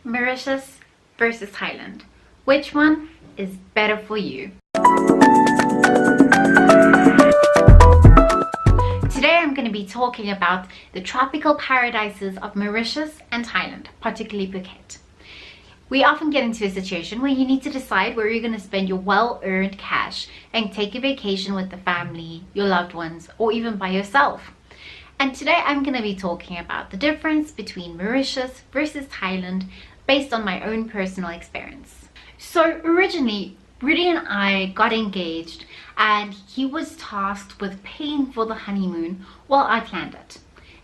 Mauritius versus Thailand. Which one is better for you? Today I'm going to be talking about the tropical paradises of Mauritius and Thailand, particularly Phuket. We often get into a situation where you need to decide where you're going to spend your well-earned cash and take a vacation with the family, your loved ones, or even by yourself. And today I'm going to be talking about the difference between Mauritius versus Thailand based on my own personal experience. So originally, Rudi and I got engaged and he was tasked with paying for the honeymoon while I planned it.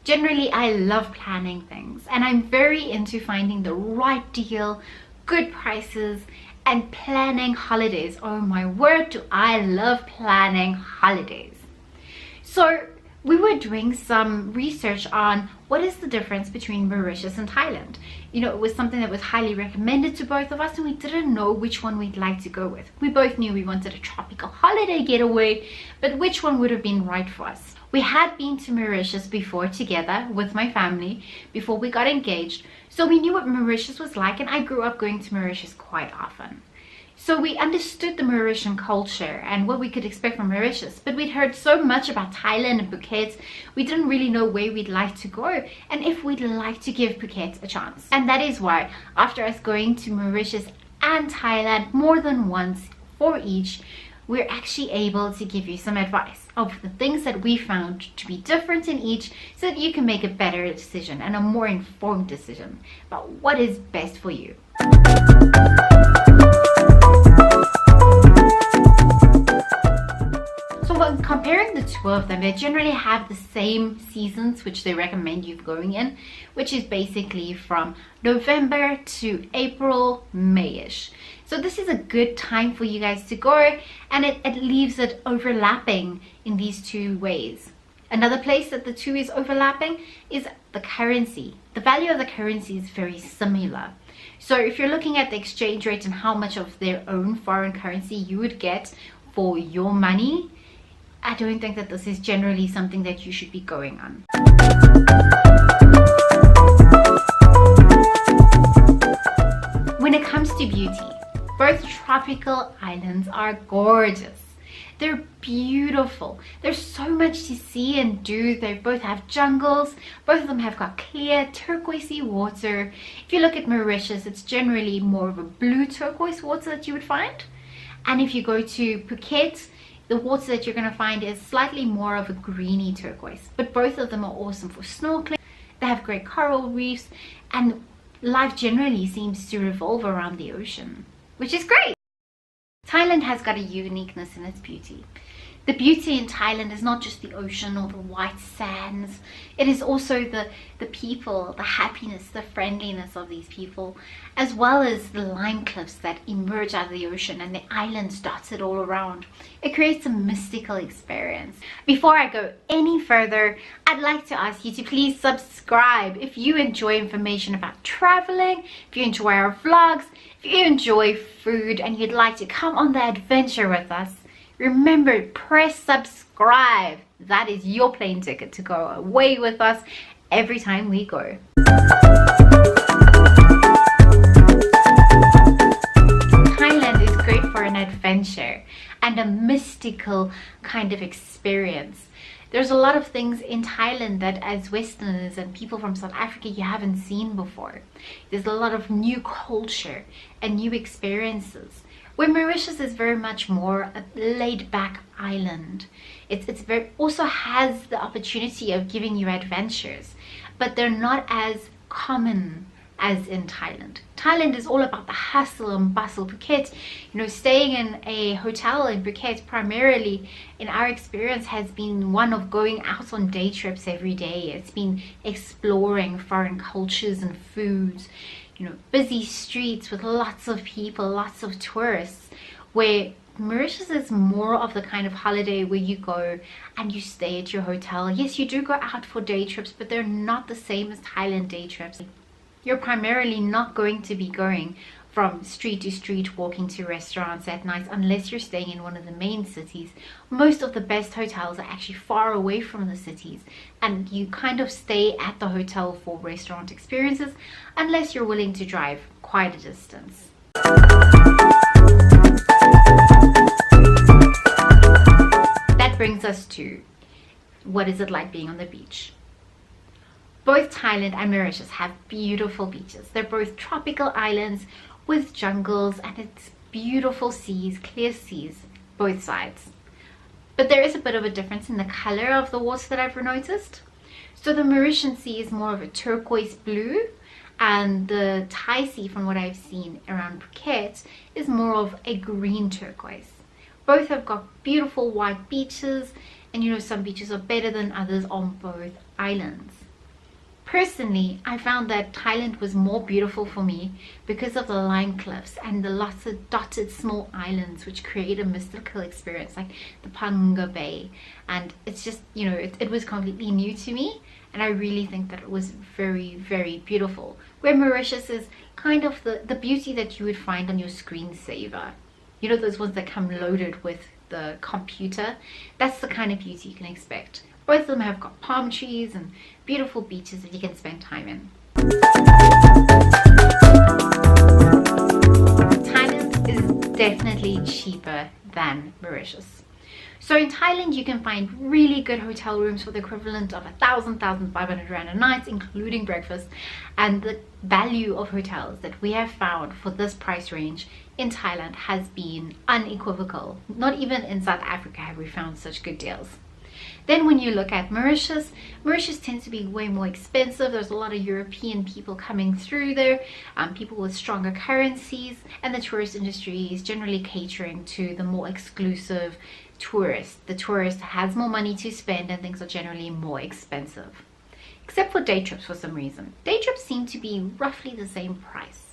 Generally, I love planning things and I'm very into finding the right deal, good prices, and planning holidays. Oh my word, do I love planning holidays. So we were doing some research on what is the difference between Mauritius and Thailand. You know, it was something that was highly recommended to both of us and we didn't know which one we'd like to go with. We both knew we wanted a tropical holiday getaway, but which one would have been right for us? We had been to Mauritius before together with my family before we got engaged, so we knew what Mauritius was like, and I grew up going to Mauritius quite often. So we understood the Mauritian culture and what we could expect from Mauritius, but we'd heard so much about Thailand and Phuket, we didn't really know where we'd like to go and if we'd like to give Phuket a chance. And that is why, after us going to Mauritius and Thailand more than once for each, we're actually able to give you some advice of the things that we found to be different in each so that you can make a better decision and a more informed decision about what is best for you. So when comparing the two of them, they generally have the same seasons which they recommend you going in, which is basically from November to April, May-ish. So this is a good time for you guys to go, and it leaves it overlapping in these two ways. Another place that the two is overlapping is the currency. The value of the currency is very similar. So if you're looking at the exchange rate and how much of their own foreign currency you would get for your money, I don't think that this is generally something that you should be going on. When it comes to beauty, both tropical islands are gorgeous. They're beautiful. There's so much to see and do. They both have jungles. Both of them have got clear turquoisey water. If you look at Mauritius, it's generally more of a blue turquoise water that you would find. And if you go to Phuket, the water that you're going to find is slightly more of a greeny turquoise. But both of them are awesome for snorkeling. They have great coral reefs, and life generally seems to revolve around the ocean, which is great. Thailand has got a uniqueness in its beauty. The beauty in Thailand is not just the ocean or the white sands. It is also the people, the happiness, the friendliness of these people, as well as the lime cliffs that emerge out of the ocean and the islands dotted all around. It creates a mystical experience. Before I go any further, I'd like to ask you to please subscribe if you enjoy information about traveling, if you enjoy our vlogs, if you enjoy food and you'd like to come on the adventure with us. Remember, press subscribe. That is your plane ticket to go away with us every time we go. Thailand is great for an adventure and a mystical kind of experience. There's a lot of things in Thailand that as Westerners and people from South Africa you haven't seen before. There's a lot of new culture and new experiences. Where Mauritius is very much more a laid-back island. It's very also has the opportunity of giving you adventures, but they're not as common as in Thailand. Thailand is all about the hustle and bustle. Phuket, you know, staying in a hotel in Phuket primarily in our experience has been one of going out on day trips every day. It's been exploring foreign cultures and foods. You know, busy streets with lots of people, lots of tourists, where Mauritius is more of the kind of holiday where you go and you stay at your hotel. Yes, you do go out for day trips, but they're not the same as Thailand day trips. You're primarily not going to be going from street to street, walking to restaurants at night, unless you're staying in one of the main cities. Most of the best hotels are actually far away from the cities, and you kind of stay at the hotel for restaurant experiences unless you're willing to drive quite a distance. That brings us to, what is it like being on the beach? Both Thailand and Mauritius have beautiful beaches. They're both tropical islands with jungles, and it's beautiful seas, clear seas, both sides. But there is a bit of a difference in the color of the water that I've noticed. So the Mauritian sea is more of a turquoise blue, and the Thai sea, from what I've seen around Phuket, is more of a green turquoise. Both have got beautiful white beaches, and you know, some beaches are better than others on both islands. Personally, I found that Thailand was more beautiful for me because of the lime cliffs and the lots of dotted small islands which create a mystical experience, like the Panga Bay. And it's just, you know, it was completely new to me, and I really think that it was very, very beautiful. Where Mauritius is kind of the beauty that you would find on your screensaver. You know, those ones that come loaded with the computer? That's the kind of beauty you can expect. Both of them have got palm trees and beautiful beaches that you can spend time in. Thailand is definitely cheaper than Mauritius. So in Thailand, you can find really good hotel rooms for the equivalent of 1,500 Rand a night, including breakfast. And the value of hotels that we have found for this price range in Thailand has been unequivocal. Not even in South Africa have we found such good deals. Then when you look at Mauritius tends to be way more expensive. There's a lot of European people coming through there, people with stronger currencies, and the tourist industry is generally catering to the more exclusive tourist. The tourist has more money to spend, and things are generally more expensive. Except for day trips for some reason. Day trips seem to be roughly the same price.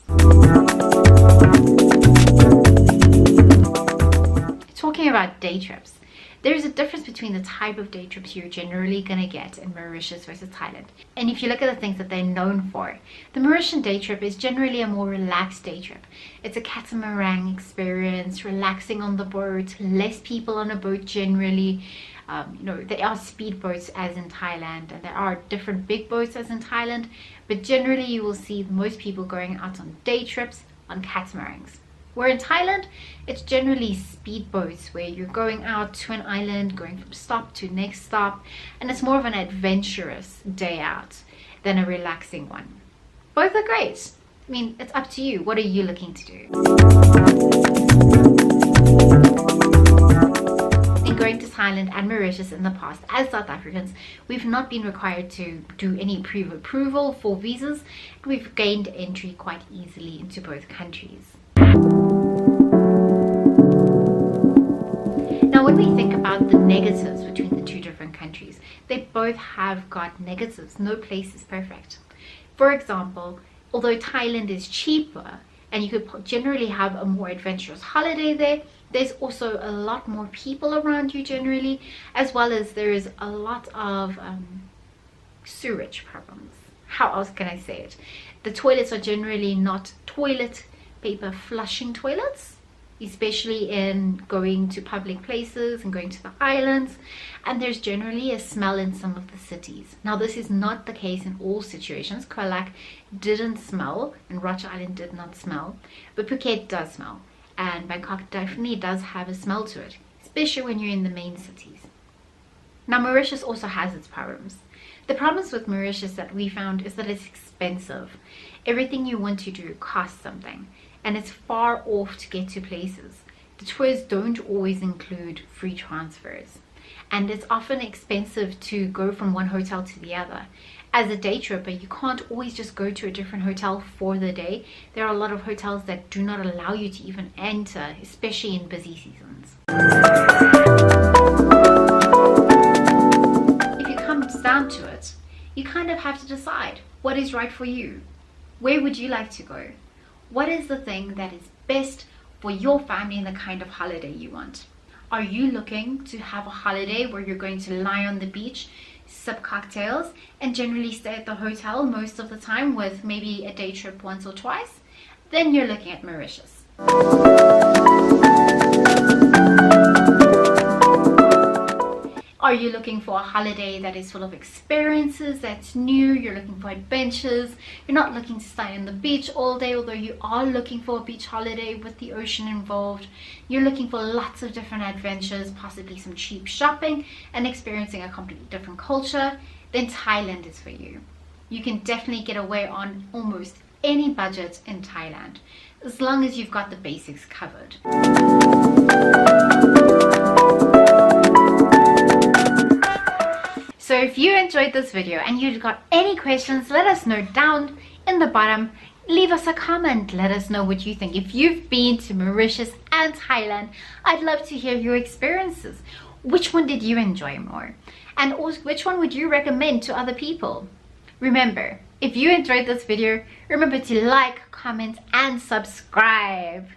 Talking about day trips, there's a difference between the type of day trips you're generally going to get in Mauritius versus Thailand. And if you look at the things that they're known for, the Mauritian day trip is generally a more relaxed day trip. It's a catamaran experience, relaxing on the boat, less people on a boat generally. You know, there are speedboats as in Thailand, and there are different big boats as in Thailand, but generally you will see most people going out on day trips on catamarans. Where in Thailand, it's generally speedboats where you're going out to an island, going from stop to next stop, and it's more of an adventurous day out than a relaxing one. Both are great. I mean, it's up to you. What are you looking to do? In going to Thailand and Mauritius in the past, as South Africans, we've not been required to do any pre-approval for visas. We've gained entry quite easily into both countries. Now, when we think about the negatives between the two different countries, they both have got negatives. No place is perfect. For example, although Thailand is cheaper and you could generally have a more adventurous holiday there, there's also a lot more people around you generally, as well as there is a lot of sewage problems. How else can I say it? The toilets are generally not toilet paper flushing toilets, especially in going to public places and going to the islands, and there's generally a smell in some of the cities. Now, this is not the case in all situations. Koh Lak didn't smell and Rocha Island did not smell, but Phuket does smell, and Bangkok definitely does have a smell to it, especially when you're in the main cities. Now, Mauritius also has its problems. The problems with Mauritius that we found is that it's expensive. Everything you want to do costs something, and it's far off to get to places. The tours don't always include free transfers, and it's often expensive to go from one hotel to the other. As a day tripper, you can't always just go to a different hotel for the day. There are a lot of hotels that do not allow you to even enter, especially in busy seasons. If it comes down to it, you kind of have to decide what is right for you. Where would you like to go? What is the thing that is best for your family and the kind of holiday you want? Are you looking to have a holiday where you're going to lie on the beach, sip cocktails, and generally stay at the hotel most of the time with maybe a day trip once or twice? then you're looking at Mauritius. Are you looking for a holiday that is full of experiences, that's new, you're looking for adventures, you're not looking to stay on the beach all day, although you are looking for a beach holiday with the ocean involved. You're looking for lots of different adventures, possibly some cheap shopping and experiencing a completely different culture, then Thailand is for you. You can definitely get away on almost any budget in Thailand, as long as you've got the basics covered. So if you enjoyed this video and you've got any questions, let us know down in the bottom. Leave us a comment. Let us know what you think. If you've been to Mauritius and Thailand, I'd love to hear your experiences. Which one did you enjoy more? And also, which one would you recommend to other people? Remember, if you enjoyed this video, remember to like, comment, and subscribe.